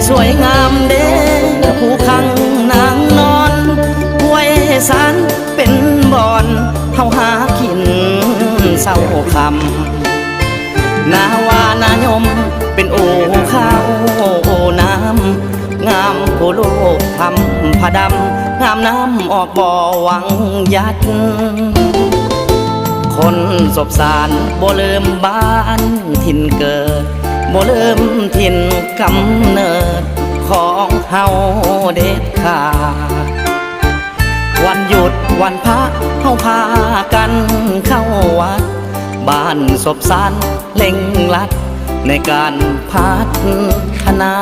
สวยงามเด้ผู้ขังนางนอนห้วยสารเป็นบ่อนเฮาหากินเศร้าคำนาวานายมเป็นโอข้าวโอน้ำงามโอโลกทำผาดำงามน้ำออกบ่อหวังยัดคนศพสารบ่ลืมบ้านถิ่นเกิดบ่ลืมถิ่นกำเนิดของเฮาเด็ดขาดวันหยุดวันพระเฮาพากันเข้าวัดบ้านศพสารเล่งลัดในการพัฒนา